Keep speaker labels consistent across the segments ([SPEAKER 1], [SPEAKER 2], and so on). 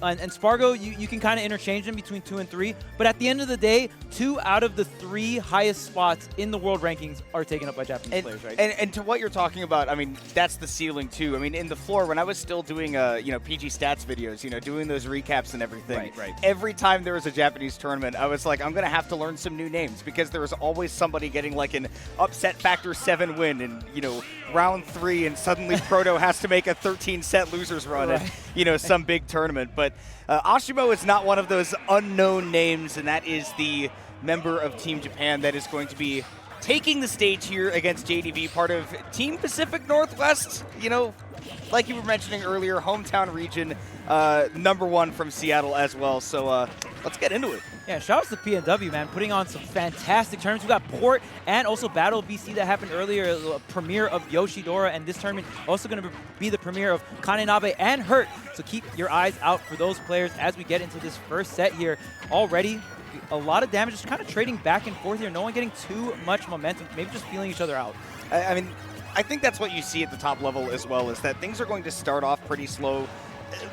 [SPEAKER 1] and Spargo, you can kind of interchange them between 2 and 3, but at the end of the day, 2 out of the 3 highest spots in the world rankings are taken up by Japanese players, right?
[SPEAKER 2] And to what you're talking about, I mean, that's the ceiling too. I mean, in the floor, when I was still doing, PG stats videos, doing those recaps and everything,
[SPEAKER 1] right.
[SPEAKER 2] every time there was a Japanese tournament, I was like, I'm going to have to learn some new names because there was always somebody getting like an upset factor 7 win in, round 3, and suddenly Proto has to make a 13-set losers run at, some big tournament. But Asimo is not one of those unknown names, and that is the member of Team Japan that is going to be taking the stage here against JDV, part of Team Pacific Northwest, like you were mentioning earlier, hometown region, #1 from Seattle as well. So let's get into it.
[SPEAKER 1] Yeah, shout out to PNW, man, putting on some fantastic tournaments. We got Port and also Battle BC that happened earlier, a premiere of Yoshidora, and this tournament also going to be the premiere of Kanenabe and Hurt. So keep your eyes out for those players as we get into this first set here. Already, a lot of damage, just kind of trading back and forth here. No one getting too much momentum, maybe just feeling each other out.
[SPEAKER 2] I mean, I think that's what you see at the top level as well, is that things are going to start off pretty slow.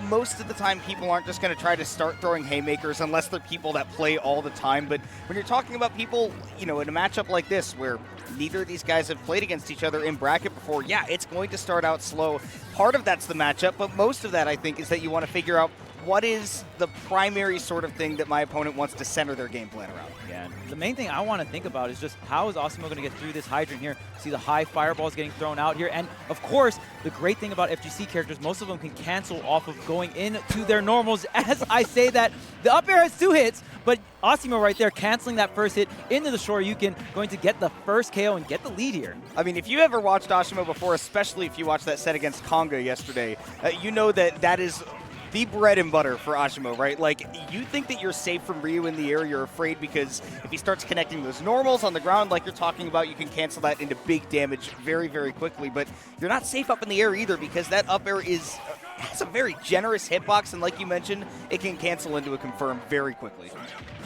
[SPEAKER 2] Most of the time, people aren't just going to try to start throwing haymakers unless they're people that play all the time. But when you're talking about people, in a matchup like this where neither of these guys have played against each other in bracket before, yeah, it's going to start out slow. Part of that's the matchup, but most of that, I think, is that you want to figure out what is the primary sort of thing that my opponent wants to center their game plan around.
[SPEAKER 1] Yeah, the main thing I want to think about is just how is Asimo going to get through this hydrant here? See the high fireballs getting thrown out here. And of course, the great thing about FGC characters, most of them can cancel off of going into their normals. As I say that, the up air has 2 hits, but Asimo right there canceling that first hit into the Shoryuken, going to get the first KO and get the lead here.
[SPEAKER 2] I mean, if you ever watched Asimo before, especially if you watched that set against Konga yesterday, you know that is the bread and butter for Asimo, right? Like, you think that you're safe from Ryu in the air, you're afraid because if he starts connecting those normals on the ground like you're talking about, you can cancel that into big damage very, very quickly. But you're not safe up in the air either because that up air has a very generous hitbox, and like you mentioned, it can cancel into a confirm very quickly.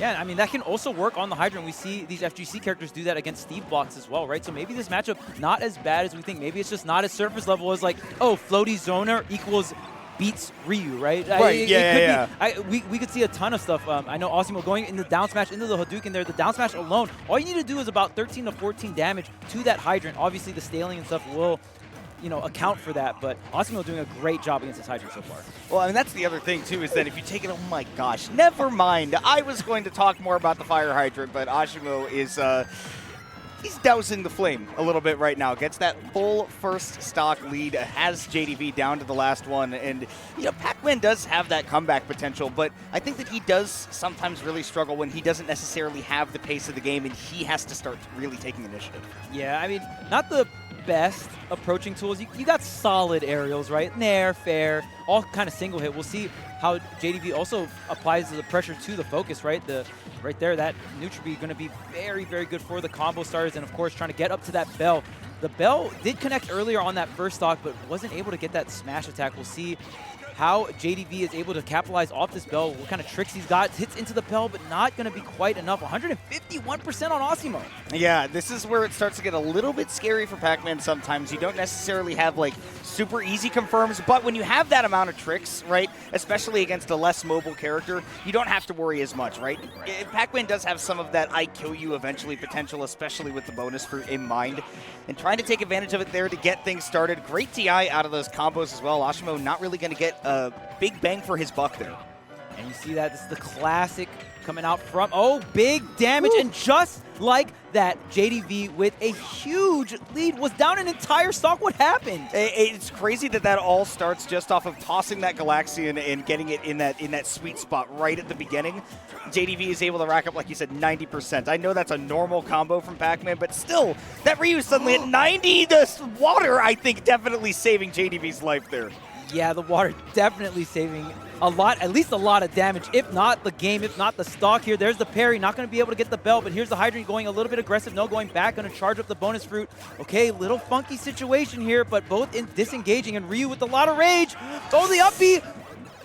[SPEAKER 1] Yeah, I mean, that can also work on the hydrant. We see these FGC characters do that against Steve blocks as well, right? So maybe this matchup not as bad as we think. Maybe it's just not as surface level as like, oh, floaty zoner equals beats Ryu, right?
[SPEAKER 2] Right, yeah.
[SPEAKER 1] We could see a ton of stuff. I know Asimo going in the down smash into the Hadouken there. The down smash alone, all you need to do is about 13 to 14 damage to that hydrant. Obviously, the scaling and stuff will, account for that, but Asimo doing a great job against this hydrant so far.
[SPEAKER 2] Well, I mean, that's the other thing, too, is that if you take it, oh my gosh, never mind. I was going to talk more about the fire hydrant, but Asimo is, he's dousing the flame a little bit right now. Gets that full first stock lead, has JDV down to the last one. And, Pac-Man does have that comeback potential, but I think that he does sometimes really struggle when he doesn't necessarily have the pace of the game and he has to start really taking initiative.
[SPEAKER 1] Yeah, I mean, not the best approaching tools. You got solid aerials, right? Nair, fair, all kind of single hit. We'll see how JDV also applies the pressure to the focus, right? Right there, that neutral B going to be very, very good for the combo starters, and of course trying to get up to that bell. The bell did connect earlier on that first stock, but wasn't able to get that smash attack. We'll see how JDV is able to capitalize off this bell, what kind of tricks he's got. Hits into the bell, but not going to be quite enough. 151% on Asimo.
[SPEAKER 2] Yeah, this is where it starts to get a little bit scary for Pac-Man sometimes. You don't necessarily have, like, super easy confirms, but when you have that amount of tricks, right, especially against a less mobile character, you don't have to worry as much, right? Pac-Man does have some of that I kill you eventually potential, especially with the bonus fruit in mind, and trying to take advantage of it there to get things started. Great TI out of those combos as well. Asimo not really going to get a big bang for his buck there.
[SPEAKER 1] And you see that, this is the classic coming out from, oh, big damage. Woo. And just like that, JDV with a huge lead was down an entire stock. What happened?
[SPEAKER 2] It's crazy that all starts just off of tossing that Galaxian and getting it in that sweet spot right at the beginning. JDV is able to rack up, like you said, 90%. I know that's a normal combo from Pac-Man, but still, that Ryu suddenly at 90. The water, I think, definitely saving JDV's life there.
[SPEAKER 1] Yeah, the water definitely saving a lot, at least a lot of damage, if not the game, if not the stock here. There's the parry, not going to be able to get the bell, but here's the Hydrant going a little bit aggressive. No, going back, going to charge up the bonus fruit. Okay, little funky situation here, but both in disengaging, and Ryu with a lot of rage. Oh, the up B.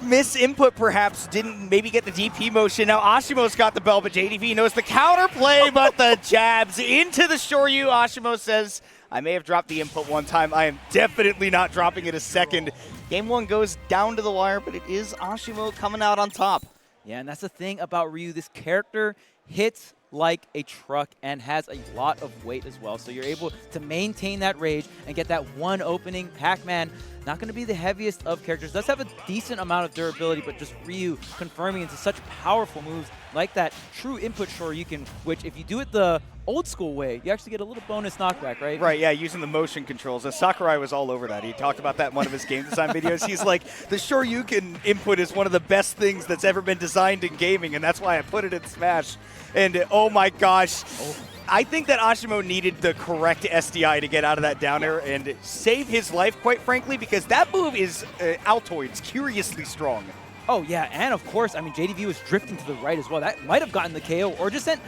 [SPEAKER 2] Miss input perhaps, didn't maybe get the DP motion. Now Asimo's got the bell, but JDV knows the counter play, but the jabs into the Shoryu. Asimo says, I may have dropped the input one time. I am definitely not dropping it a second. Game 1 goes down to the wire, but it is Asimo coming out on top.
[SPEAKER 1] Yeah, and that's the thing about Ryu. This character hits like a truck and has a lot of weight as well. So you're able to maintain that rage and get that one opening. Pac-Man, not going to be the heaviest of characters. Does have a decent amount of durability, but just Ryu confirming into such powerful moves like that true input Shoryuken, which if you do it the old school way, you actually get a little bonus knockback, right?
[SPEAKER 2] Right, yeah, using the motion controls. Sakurai was all over that. He talked about that in one of his game design videos. He's like, the Shoryuken input is one of the best things that's ever been designed in gaming, and that's why I put it in Smash. And oh my gosh, I think that Asimo needed the correct SDI to get out of that down air and save his life, quite frankly, because that move is Altoids, curiously strong.
[SPEAKER 1] Oh yeah, and of course, I mean, JDV was drifting to the right as well. That might have gotten the KO or just sent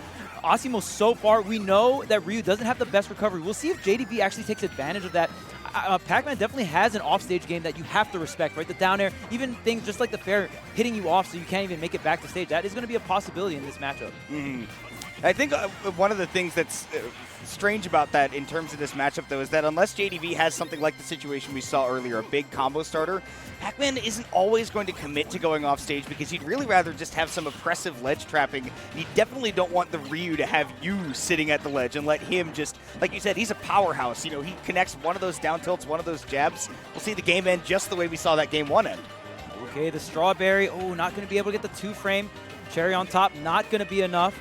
[SPEAKER 1] Asimo so far. We know that Ryu doesn't have the best recovery. We'll see if JDV actually takes advantage of that. Pac-Man definitely has an offstage game that you have to respect, right? The down air, even things just like the fair hitting you off so you can't even make it back to stage. That is going to be a possibility in this matchup.
[SPEAKER 2] I think one of the things that's strange about that in terms of this matchup, though, is that unless JDV has something like the situation we saw earlier, a big combo starter, Pac-Man isn't always going to commit to going off stage because he'd really rather just have some oppressive ledge trapping. You definitely don't want the Ryu to have you sitting at the ledge and let him just, like you said, he's a powerhouse. You know, he connects one of those down tilts, one of those jabs. We'll see the game end just the way we saw that game 1 end.
[SPEAKER 1] Okay, the strawberry, not going to be able to get the 2-frame. Cherry on top, not going to be enough.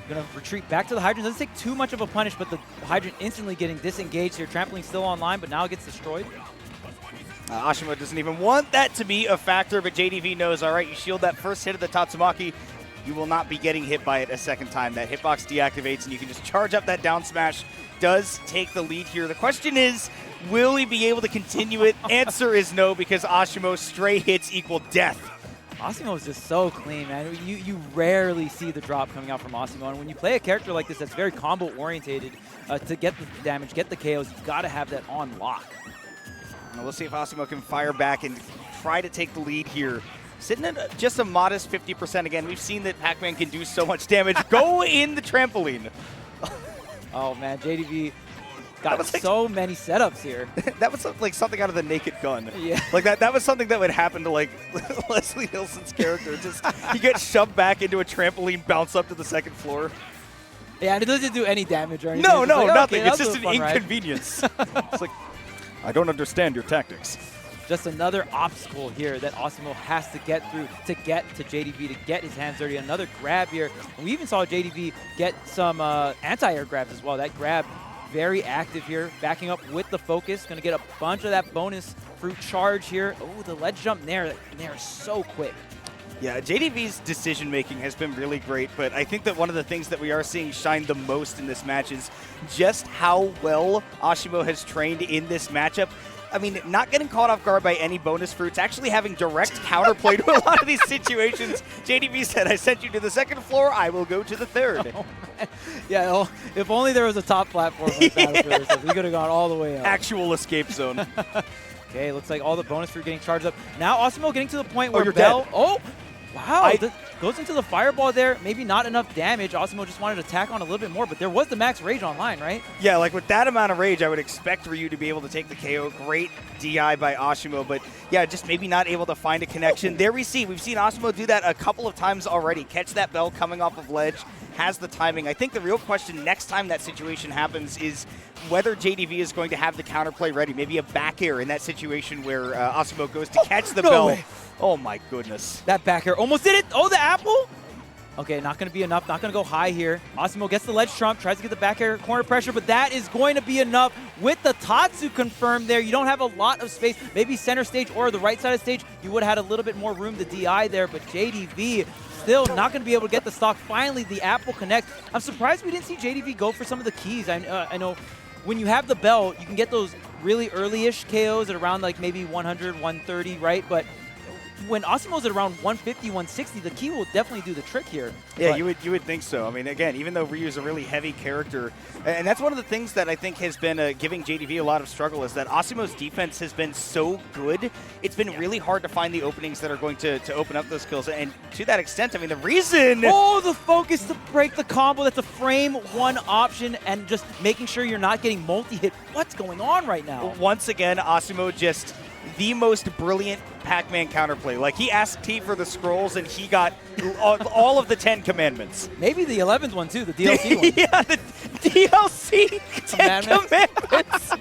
[SPEAKER 1] Going to retreat back to the Hydrant. Doesn't take too much of a punish, but the Hydrant instantly getting disengaged here. Trampoline still online, but now it gets destroyed.
[SPEAKER 2] Asimo doesn't even want that to be a factor, but JDV knows, all right, you shield that first hit of the Tatsumaki, you will not be getting hit by it a second time. That hitbox deactivates, and you can just charge up that down smash. Does take the lead here. The question is, will he be able to continue it? Answer is no, because Asimo stray hits equal death.
[SPEAKER 1] Asimo is just so clean, man. You rarely see the drop coming out from Asimo, and when you play a character like this that's very combo-orientated, to get the damage, get the KOs, you've got to have that on lock.
[SPEAKER 2] Now we'll see if Asimo can fire back and try to take the lead here. Sitting at just a modest 50% again. We've seen that Pac-Man can do so much damage. Go in the trampoline.
[SPEAKER 1] Oh, man, JDV got so many setups here.
[SPEAKER 2] That was like something out of The Naked Gun.
[SPEAKER 1] Yeah.
[SPEAKER 2] Like that was something that would happen to like Leslie Nielsen's character. Just he gets shoved back into a trampoline, bounce up to the second floor.
[SPEAKER 1] Yeah, and it doesn't do any damage or anything.
[SPEAKER 2] No,
[SPEAKER 1] like,
[SPEAKER 2] nothing.
[SPEAKER 1] Okay,
[SPEAKER 2] it's just an inconvenience. It's like, I don't understand your tactics.
[SPEAKER 1] Just another obstacle here that Asimo has to get through to get to JDV, to get his hands dirty. Another grab here. And we even saw JDV get some anti-air grabs as well. That grab very active here, backing up with the focus. Going to get a bunch of that bonus fruit charge here. Oh, the ledge jump there is so quick.
[SPEAKER 2] Yeah, JDV's decision-making has been really great, but I think that one of the things that we are seeing shine the most in this match is just how well Asimo has trained in this matchup. I mean, not getting caught off guard by any bonus fruits, actually having direct counterplay to a lot of these situations. JDV said, I sent you to the second floor, I will go to the third.
[SPEAKER 1] Oh, yeah, if only there was a top platform like Battlefield or something, we could have gone all the way up.
[SPEAKER 2] Actual escape zone.
[SPEAKER 1] Okay, looks like all the bonus fruit getting charged up. Now Asimo getting to the point where
[SPEAKER 2] you're
[SPEAKER 1] Bell...
[SPEAKER 2] dead.
[SPEAKER 1] Oh! Wow, goes into the fireball there. Maybe not enough damage. Asimo just wanted to tack on a little bit more, but there was the max rage online, right?
[SPEAKER 2] Yeah, like with that amount of rage, I would expect Ryu to be able to take the KO. Great DI by Asimo, but yeah, just maybe not able to find a connection. There we've seen Asimo do that a couple of times already. Catch that bell coming off of ledge, has the timing. I think the real question next time that situation happens is whether JDV is going to have the counterplay ready. Maybe a back air in that situation where Asimo goes to catch the bell.
[SPEAKER 1] Way.
[SPEAKER 2] Oh my goodness.
[SPEAKER 1] That back air almost did it. Oh, the apple. Okay, not going to be enough. Not going to go high here. Asimo gets the ledge trump, tries to get the back air corner pressure, but that is going to be enough. With the Tatsu confirmed there, you don't have a lot of space. Maybe center stage or the right side of stage, you would have had a little bit more room to DI there, but JDV still not going to be able to get the stock. Finally, the apple connect. I'm surprised we didn't see JDV go for some of the keys. I know when you have the bell, you can get those really early-ish KOs at around like maybe 100, 130, right? But when Asimo's at around 150, 160, the key will definitely do the trick here.
[SPEAKER 2] Yeah,
[SPEAKER 1] but
[SPEAKER 2] you would think so. I mean, again, even though Ryu's a really heavy character, and that's one of the things that I think has been giving JDV a lot of struggle is that Asimo's defense has been so good, it's been really hard to find the openings that are going to open up those kills. And to that extent, I mean, the reason...
[SPEAKER 1] Oh, the focus to break the combo. That's a frame one option and just making sure you're not getting multi-hit. What's going on right now?
[SPEAKER 2] Once again, Asimo just the most brilliant Pac-Man counterplay. Like, he asked T for the scrolls, and he got all of the 10 commandments.
[SPEAKER 1] Maybe the 11th one, too, the DLC one.
[SPEAKER 2] Yeah, the DLC 10 commandments.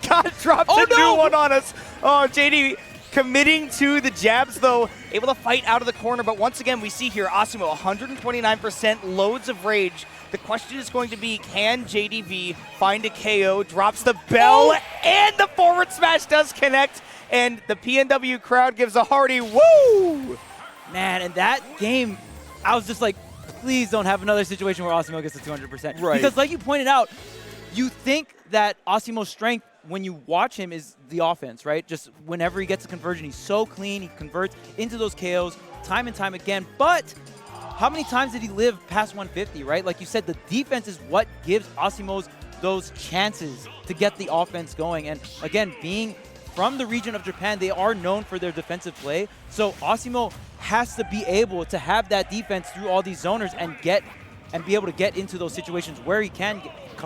[SPEAKER 2] God dropped a new one on us. Oh, JD committing to the jabs, though, able to fight out of the corner. But once again, we see here Asimo, 129%, loads of rage. The question is going to be, can JDV find a KO? Drops the bell, and the forward smash does connect. And the PNW crowd gives a hearty woo!
[SPEAKER 1] Man, and that game, I was just like, please don't have another situation where Asimo gets to 200%.
[SPEAKER 2] Right.
[SPEAKER 1] Because like you pointed out, you think that Asimo's strength when you watch him is the offense, right? Just whenever he gets a conversion, he's so clean, he converts into those KOs time and time again. But how many times did he live past 150, right? Like you said, the defense is what gives Asimo's those chances to get the offense going. And again, being from the region of Japan, they are known for their defensive play. So Asimo has to be able to have that defense through all these zoners and be able to get into those situations where he can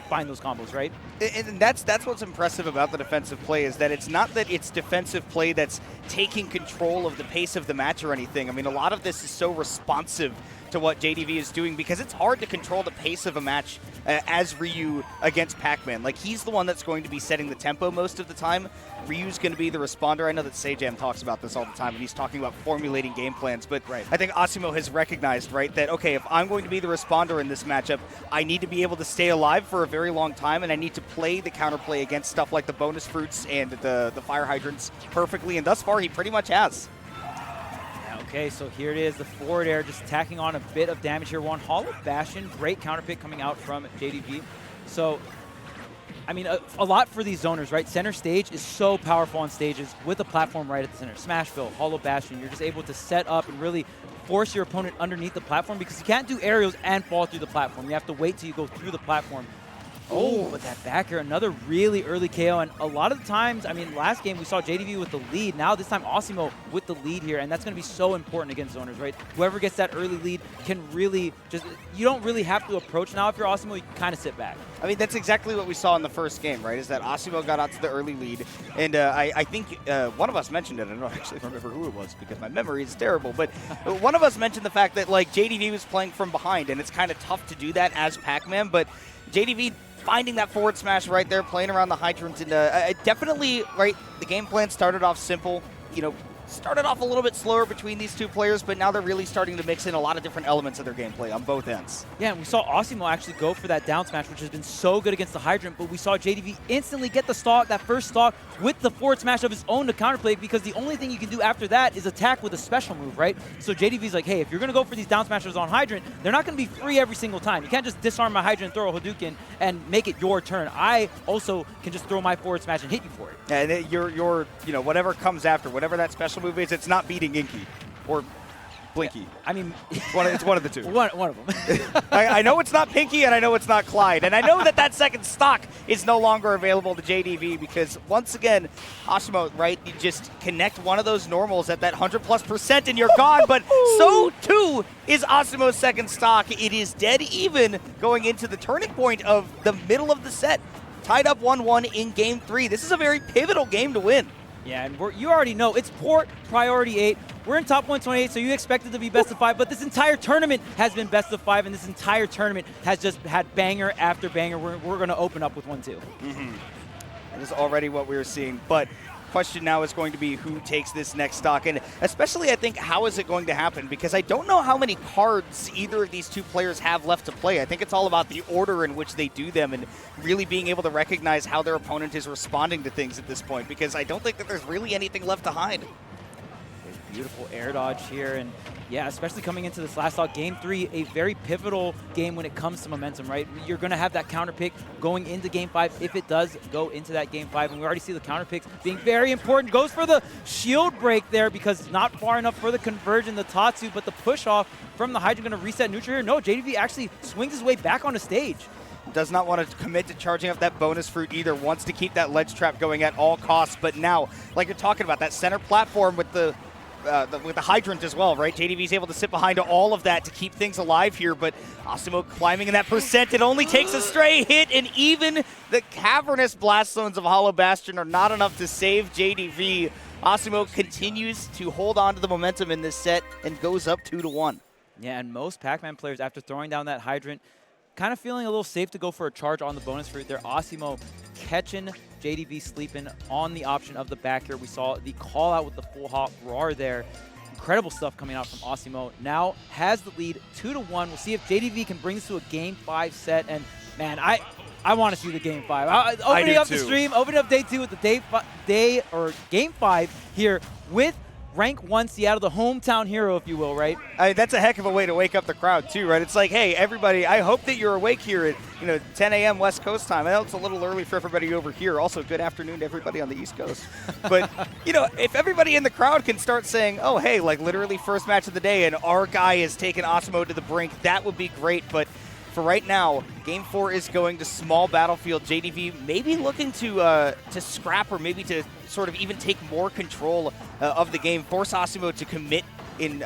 [SPEAKER 1] find those combos, right?
[SPEAKER 2] And that's what's impressive about the defensive play, is that it's not that it's defensive play that's taking control of the pace of the match or anything. I mean, a lot of this is so responsive to what JDV is doing, because it's hard to control the pace of a match as Ryu against Pac-Man. Like, he's the one that's going to be setting the tempo most of the time. Ryu's going to be the responder. I know that Sejam talks about this all the time, and he's talking about formulating game plans, but I think Asimo has recognized, right, that, okay, if I'm going to be the responder in this matchup, I need to be able to stay alive for a very long time, and I need to play the counterplay against stuff like the bonus fruits and the fire hydrants perfectly, and thus far he pretty much has.
[SPEAKER 1] Okay, so here it is, the forward air just tacking on a bit of damage here. One Hollow Bastion, great counter pick coming out from JDV. So, I mean, a lot for these zoners, right? Center stage is so powerful on stages with a platform right at the center. Smashville, Hollow Bastion, you're just able to set up and really force your opponent underneath the platform, because you can't do aerials and fall through the platform. You have to wait till you go through the platform. Oh, but that back air, another really early KO. And a lot of the times, I mean, last game we saw JDV with the lead. Now this time Asimo with the lead here. And that's going to be so important against zoners, right? Whoever gets that early lead can really just, you don't really have to approach now. If you're Asimo, you can kind of sit back.
[SPEAKER 2] I mean, that's exactly what we saw in the first game, right? Is that Asimo got out to the early lead. And I think one of us mentioned it. I don't actually remember who it was because my memory is terrible. But one of us mentioned the fact that, like, JDV was playing from behind. And it's kind of tough to do that as Pac-Man. But JDV finding that forward smash right there, playing around the hydrant, and definitely, right, the game plan started off simple, you know, started off a little bit slower between these two players, but now they're really starting to mix in a lot of different elements of their gameplay on both ends.
[SPEAKER 1] Yeah, and we saw Asimo actually go for that down smash, which has been so good against the hydrant, but we saw JDV instantly get the stock, that first stock, with the forward smash of his own to counterplay, because the only thing you can do after that is attack with a special move, right? So JDV's like, hey, if you're going to go for these down smashers on hydrant, they're not going to be free every single time. You can't just disarm my hydrant, throw a Hadouken, and make it your turn. I also can just throw my forward smash and hit you for it.
[SPEAKER 2] And you're you know, whatever comes after, whatever that special move is, it's not beating Inky or Blinky.
[SPEAKER 1] Yeah, I mean,
[SPEAKER 2] it's one of the two.
[SPEAKER 1] One of them.
[SPEAKER 2] I know it's not Pinky, and I know it's not Clyde. And I know that second stock is no longer available to JDV, because, once again, Asimo, right, you just connect one of those normals at that 100+% and you're gone. But so, too, is Asimo's second stock. It is dead even going into the turning point of the middle of the set. Tied up 1-1 in Game 3. This is a very pivotal game to win.
[SPEAKER 1] Yeah, and you already know, it's Port Priority 8. We're in top 128, so you expect it to be best of 5, but this entire tournament has been best of 5, and this entire tournament has just had banger after banger. We're going to open up with one, too.
[SPEAKER 2] That is already what we were seeing, but question now is going to be who takes this next stock, and especially, I think, how is it going to happen? Because I don't know how many cards either of these two players have left to play. I think it's all about the order in which they do them and really being able to recognize how their opponent is responding to things at this point, because I don't think that there's really anything left to hide.
[SPEAKER 1] Beautiful air dodge here, and yeah, especially coming into this last stock, Game 3, a very pivotal game when it comes to momentum, right? You're going to have that counter pick going into Game 5 if it does go into that Game 5, and we already see the counter picks being very important. Goes for the shield break there because not far enough for the conversion, the Tatsu, but the push off from the Hydra going to reset neutral here. No, JDV actually swings his way back on the stage.
[SPEAKER 2] Does not want to commit to charging up that bonus fruit either, wants to keep that ledge trap going at all costs, but now, like you're talking about, that center platform with the with the hydrant as well, right? JDV's able to sit behind all of that to keep things alive here, but Asimo climbing in that percent. It only takes a stray hit, and even the cavernous blast zones of Hollow Bastion are not enough to save JDV. Asimo continues to hold on to the momentum in this set and goes up 2-1.
[SPEAKER 1] Yeah, and most Pac-Man players, after throwing down that hydrant, kind of feeling a little safe to go for a charge on the bonus fruit there. Asimo catching JDV sleeping on the option of the back here. We saw the call out with the full hop roar there. Incredible stuff coming out from Asimo. Now has the lead 2-1. We'll see if JDV can bring this to a Game 5 set. And man, I want to see the Game 5. Opening up the stream, opening up day 2 with the Game 5 here with Rank 1 Seattle, the hometown hero, if you will, right?
[SPEAKER 2] That's a heck of a way to wake up the crowd, too, right? It's like, hey, everybody, I hope that you're awake here at 10 a.m. West Coast time. I know it's a little early for everybody over here. Also, good afternoon to everybody on the East Coast. But, if everybody in the crowd can start saying, oh, hey, like literally first match of the day, and our guy is taking Asimo to the brink, that would be great. But for right now, Game 4 is going to small battlefield. JDV maybe looking to scrap or maybe to sort of even take more control of the game, force Asimo to commit in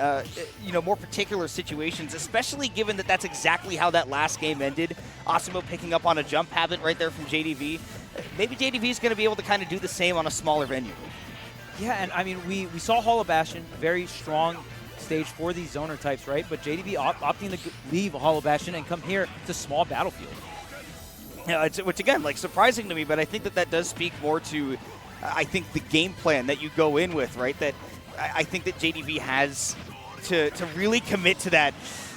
[SPEAKER 2] more particular situations, especially given that that's exactly how that last game ended. Asimo picking up on a jump habit right there from JDV. Maybe JDV is going to be able to kind of do the same on a smaller venue.
[SPEAKER 1] Yeah, and I mean, we saw Hollow Bastion, very strong stage for these zoner types, right? But JDV opting to leave Hollow Bastion and come here to small battlefield.
[SPEAKER 2] Yeah, which again, like surprising to me, but I think that does speak more to, I think, the game plan that you go in with, right? That I think that JDV has to really commit to that.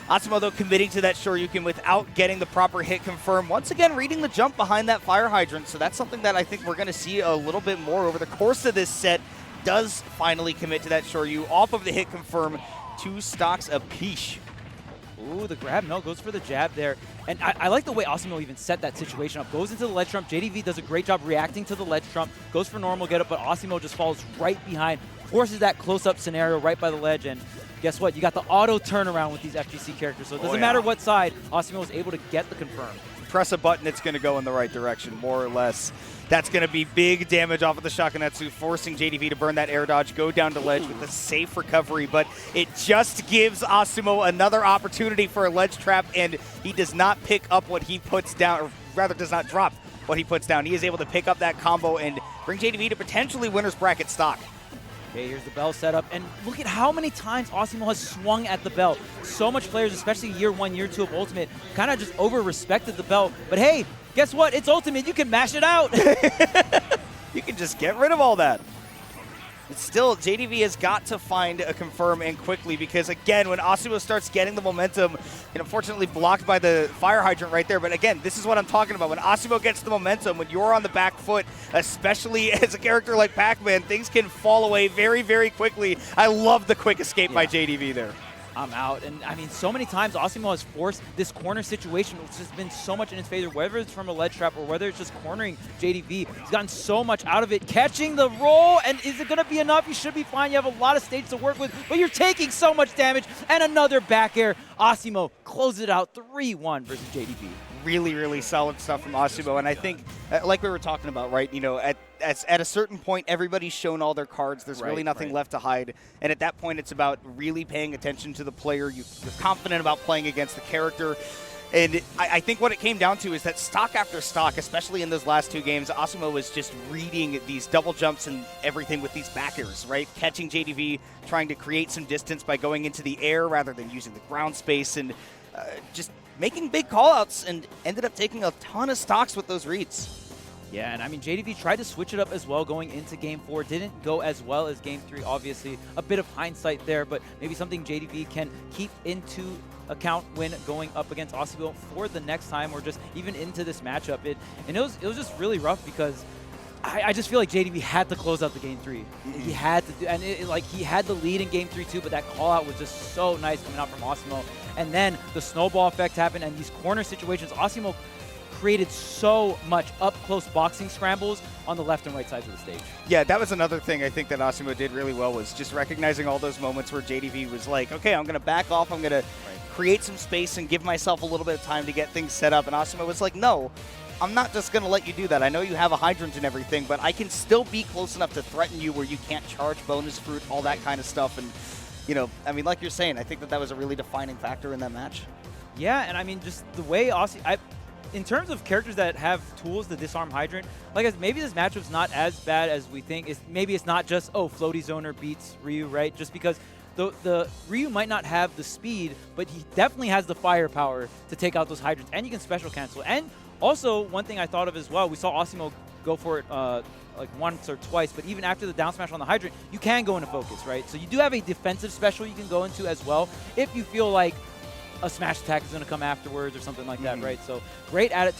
[SPEAKER 2] Asimo, though, committing to that Shoryuken without getting the proper hit confirmed. Once again, reading the jump behind that fire hydrant. So that's something that I think we're going to see a little bit more over the course of this set. Does finally commit to that Shoryu off of the hit confirm. 2 stocks apiece.
[SPEAKER 1] Ooh, the grab, no, goes for the jab there. And I like the way Asimo even set that situation up. Goes into the ledge trump. JDV does a great job reacting to the ledge trump. Goes for normal get up, but Asimo just follows right behind. Forces that close-up scenario right by the ledge. And guess what? You got the auto turnaround with these FGC characters. So it doesn't matter what side, Asimo is able to get the confirm.
[SPEAKER 2] Press a button, it's going to go in the right direction, more or less. That's going to be big damage off of the Shakunetsu, forcing JDV to burn that air dodge, go down to ledge with a safe recovery, but it just gives Asimo another opportunity for a ledge trap, and he does not pick up what he puts down, or rather does not drop what he puts down. He is able to pick up that combo and bring JDV to potentially winner's bracket stock.
[SPEAKER 1] Okay, here's the bell setup, and look at how many times Asimo has swung at the bell. So much players, especially year 1, year 2 of Ultimate, kind of just over-respected the bell. But hey, guess what? It's Ultimate. You can mash it out.
[SPEAKER 2] You can just get rid of all that. It's still, JDV has got to find a confirm and quickly, because again, when Asimo starts getting the momentum, and unfortunately blocked by the fire hydrant right there, but again, this is what I'm talking about. When Asimo gets the momentum, when you're on the back foot, especially as a character like Pac-Man, things can fall away very, very quickly. I love the quick escape by JDV there.
[SPEAKER 1] I'm out. And I mean, so many times Asimo has forced this corner situation, which has been so much in his favor, whether it's from a ledge trap or whether it's just cornering JDV. He's gotten so much out of it. Catching the roll, and is it going to be enough? You should be fine. You have a lot of stage to work with, but you're taking so much damage. And another back air. Asimo closes it out 3-1 versus JDV.
[SPEAKER 2] Really, really solid stuff from Asimo. And I think, like we were talking about, right, at a certain point, everybody's shown all their cards. There's really nothing left to hide. And at that point, it's about really paying attention to the player. You're confident about playing against the character. And I think what it came down to is that stock after stock, especially in those last 2 games, Asimo was just reading these double jumps and everything with these back airs, right? Catching JDV, trying to create some distance by going into the air rather than using the ground space, and just making big call-outs, and ended up taking a ton of stocks with those reads.
[SPEAKER 1] Yeah, and I mean, JDV tried to switch it up as well going into Game 4. Didn't go as well as Game 3, obviously. A bit of hindsight there, but maybe something JDV can keep into account when going up against Asimo for the next time, or just even into this matchup. It was just really rough, because I just feel like JDV had to close out the Game 3. He had to do, and he had the lead in Game 3 too, but that call out was just so nice coming out from Asimo. And then the snowball effect happened, and these corner situations, Asimo created so much up-close boxing scrambles on the left and right sides of the stage.
[SPEAKER 2] Yeah, that was another thing I think that Asimo did really well, was just recognizing all those moments where JDV was like, okay, I'm going to back off, I'm going to create some space and give myself a little bit of time to get things set up. And Asimo was like, no, I'm not just going to let you do that. I know you have a hydrant and everything, but I can still be close enough to threaten you where you can't charge bonus fruit, all that kind of stuff. And, you know, I mean, like you're saying, I think that was a really defining factor in that match.
[SPEAKER 1] Yeah, and I mean, just the way in terms of characters that have tools to disarm Hydrant, like maybe this matchup's not as bad as we think. Maybe it's not just, oh, Floaty Zoner beats Ryu, right? Just because the Ryu might not have the speed, but he definitely has the firepower to take out those Hydrants, and you can special cancel. And also, one thing I thought of as well, we saw Asimo go for it like once or twice, but even after the down smash on the Hydrant, you can go into focus, right? So you do have a defensive special you can go into as well if you feel like a smash attack is going to come afterwards or something like that, right? So great